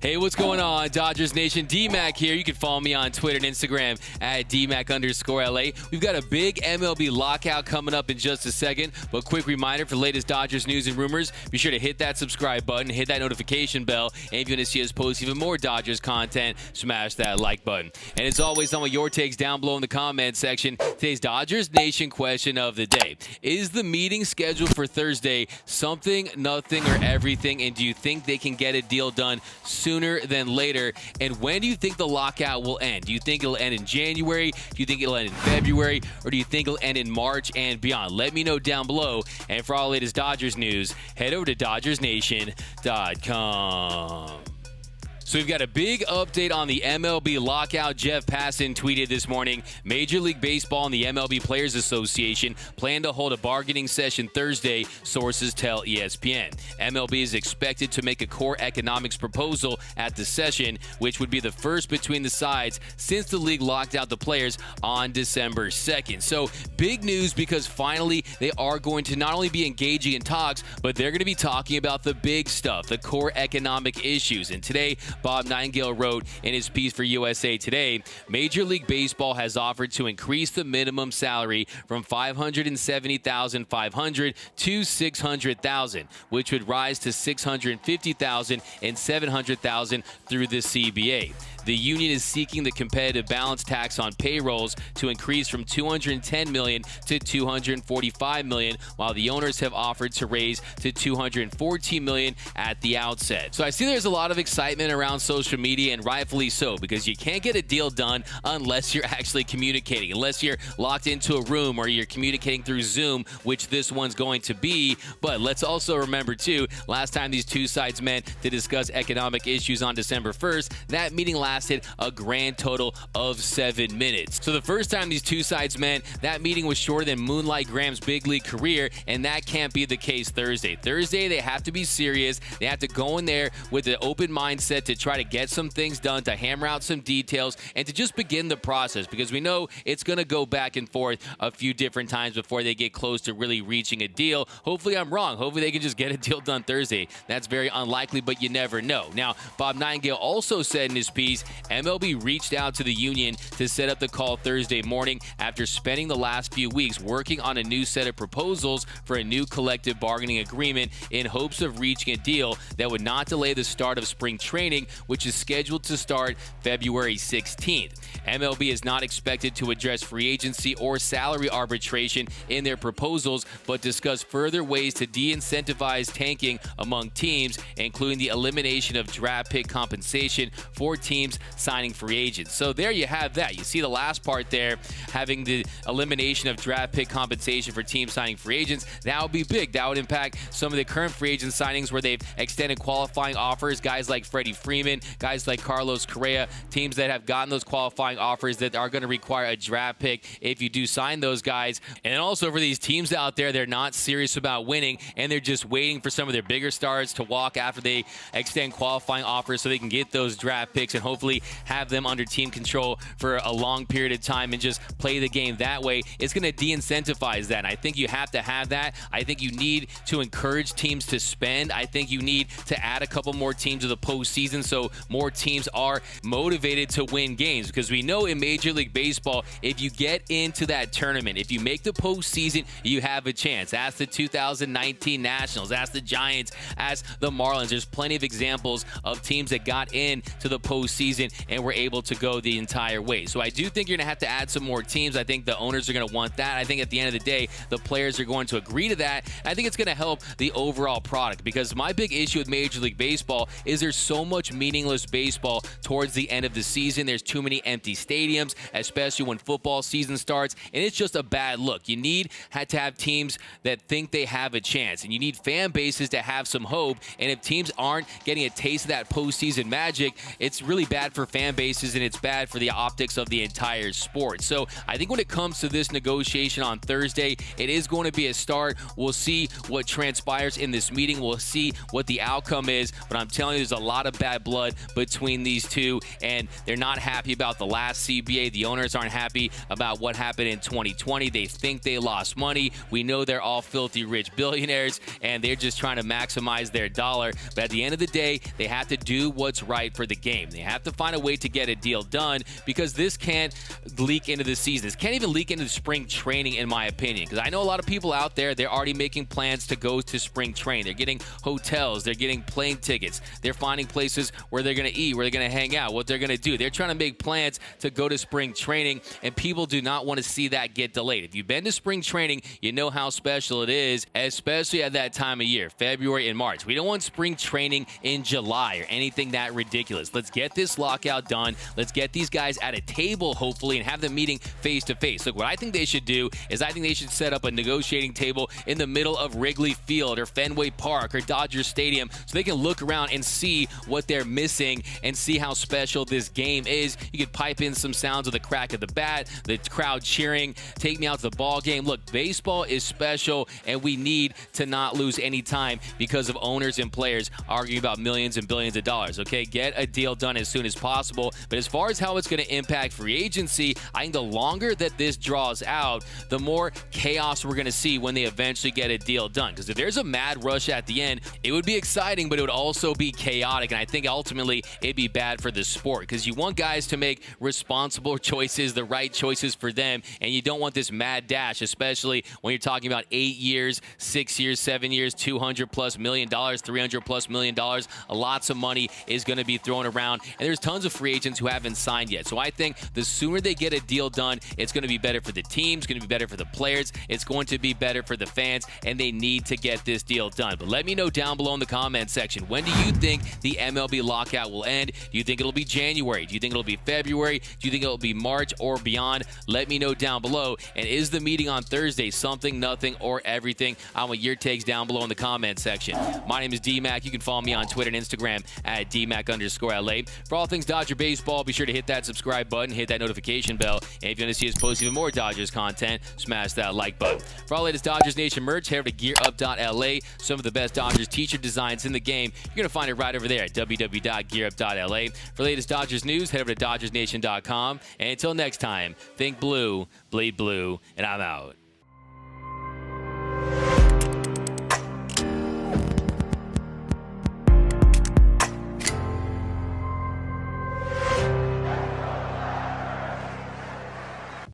Hey, what's going on, Dodgers Nation? D-Mac here. You can follow me on Twitter and Instagram at DMac_LA. We've got a big MLB lockout coming up in just a second, but quick reminder for the latest Dodgers news and rumors, be sure to hit that subscribe button, hit that notification bell, and if you want to see us post even more Dodgers content, smash that like button. And as always, I want your takes down below in the comment section. Today's Dodgers Nation question of the day: is the meeting scheduled for Thursday something, nothing, or everything? And do you think they can get a deal done sooner than later? And when do you think the lockout will end? Do you think it'll end in January? Do you think it'll end in February? Or do you think it'll end in March and beyond? Let me know down below. And for all the latest Dodgers news, head over to DodgersNation.com. So we've got a big update on the MLB lockout. Jeff Passan tweeted this morning, Major League Baseball and the MLB Players Association plan to hold a bargaining session Thursday, sources tell ESPN. MLB is expected to make a core economics proposal at the session, which would be the first between the sides since the league locked out the players on December 2nd. So big news, because finally they are going to not only be engaging in talks, but they're going to be talking about the big stuff, the core economic issues. And today, Bob Nightingale wrote in his piece for USA Today, Major League Baseball has offered to increase the minimum salary from $570,500 to $600,000, which would rise to $650,000 and $700,000 through the CBA. The union is seeking the competitive balance tax on payrolls to increase from $210 million to $245 million, while the owners have offered to raise to $214 million at the outset. So I see there's a lot of excitement around social media, and rightfully so, because you can't get a deal done unless you're actually communicating, unless you're locked into a room or you're communicating through Zoom, which this one's going to be. But let's also remember, too, last time these two sides met to discuss economic issues on December 1st, that meeting lasted a grand total of 7 minutes. So the first time these two sides met, that meeting was shorter than Moonlight Graham's big league career, and that can't be the case Thursday. Thursday, they have to be serious. They have to go in there with an open mindset to try to get some things done, to hammer out some details, and to just begin the process, because we know it's going to go back and forth a few different times before they get close to really reaching a deal. Hopefully I'm wrong. Hopefully they can just get a deal done Thursday. That's very unlikely, but you never know. Now, Bob Nightingale also said in his piece, MLB reached out to the union to set up the call Thursday morning after spending the last few weeks working on a new set of proposals for a new collective bargaining agreement in hopes of reaching a deal that would not delay the start of spring training, which is scheduled to start February 16th. MLB is not expected to address free agency or salary arbitration in their proposals, but discuss further ways to de-incentivize tanking among teams, including the elimination of draft pick compensation for teams signing free agents. So there you have that. You see the last part there, having the elimination of draft pick compensation for teams signing free agents. That would be big. That would impact some of the current free agent signings where they've extended qualifying offers, guys like Freddie Freeman, guys like Carlos Correa, teams that have gotten those qualifying offers that are going to require a draft pick if you do sign those guys. And also for these teams out there, they're not serious about winning, and they're just waiting for some of their bigger stars to walk after they extend qualifying offers so they can get those draft picks and hopefully have them under team control for a long period of time and just play the game that way. It's going to de-incentivize that. And I think you have to have that. I think you need to encourage teams to spend. I think you need to add a couple more teams to the postseason so more teams are motivated to win games, because we know in Major League Baseball, if you get into that tournament, if you make the postseason, you have a chance. Ask the 2019 Nationals, ask the Giants, ask the Marlins. There's plenty of examples of teams that got into the postseason and were able to go the entire way. So I do think you're going to have to add some more teams. I think the owners are going to want that. I think at the end of the day, the players are going to agree to that. I think it's going to help the overall product, because my big issue with Major League Baseball is there's so much meaningless baseball towards the end of the season. There's too many empty stadiums, especially when football season starts, and it's just a bad look. You need to have teams that think they have a chance, and you need fan bases to have some hope. And if teams aren't getting a taste of that postseason magic, it's really bad bad for fan bases, and it's bad for the optics of the entire sport. So I think when it comes to this negotiation on Thursday, it is going to be a start. We'll see what transpires in this meeting. We'll see what the outcome is, but I'm telling you, there's a lot of bad blood between these two, and they're not happy about the last CBA. The owners aren't happy about what happened in 2020. They think they lost money. We know they're all filthy rich billionaires, and they're just trying to maximize their dollar. But at the end of the day, they have to do what's right for the game. They have to find a way to get a deal done, because this can't leak into the season. This can't even leak into spring training, in my opinion, because I know a lot of people out there, they're already making plans to go to spring training. They're getting hotels. They're getting plane tickets. They're finding places where they're going to eat, where they're going to hang out, what they're going to do. They're trying to make plans to go to spring training, and people do not want to see that get delayed. If you've been to spring training, you know how special it is, especially at that time of year, February and March. We don't want spring training in July or anything that ridiculous. Let's get this lockout done. Let's get these guys at a table, hopefully, and have them meeting face to face. Look, what I think they should do is I think they should set up a negotiating table in the middle of Wrigley Field or Fenway Park or Dodger Stadium, so they can look around and see what they're missing and see how special this game is. You could pipe in some sounds of the crack of the bat, the crowd cheering, take me out to the ball game. Look, baseball is special, and we need to not lose any time because of owners and players arguing about millions and billions of dollars. Okay, get a deal done as soon as possible. But as far as how it's going to impact free agency, I think the longer that this draws out, the more chaos we're going to see when they eventually get a deal done. Because if there's a mad rush at the end, it would be exciting, but it would also be chaotic. And I think ultimately it'd be bad for the sport, because you want guys to make responsible choices, the right choices for them, and you don't want this mad dash, especially when you're talking about 8 years, 6 years, 7 years, $200+ million, $300+ million. Lots of money is going to be thrown around, and there's tons of free agents who haven't signed yet. So I think the sooner they get a deal done, it's going to be better for the team, it's going to be better for the players, it's going to be better for the fans, and they need to get this deal done. But let me know down below in the comment section, when do you think the MLB lockout will end? Do you think it'll be January? Do you think it'll be February? Do you think it'll be March or beyond? Let me know down below. And is the meeting on Thursday something, nothing, or everything? I want your takes down below in the comment section. My name is D-Mac. You can follow me on Twitter and Instagram at DMac_LA. For all things Dodger baseball, be sure to hit that subscribe button, hit that notification bell, and if you want to see us post even more Dodgers content, smash that like button. For all latest Dodgers Nation merch, head over to GearUp.LA. Some of the best Dodgers t-shirt designs in the game. You're going to find it right over there at www.gearup.la. For latest Dodgers news, head over to DodgersNation.com. And until next time, think blue, bleed blue, and I'm out.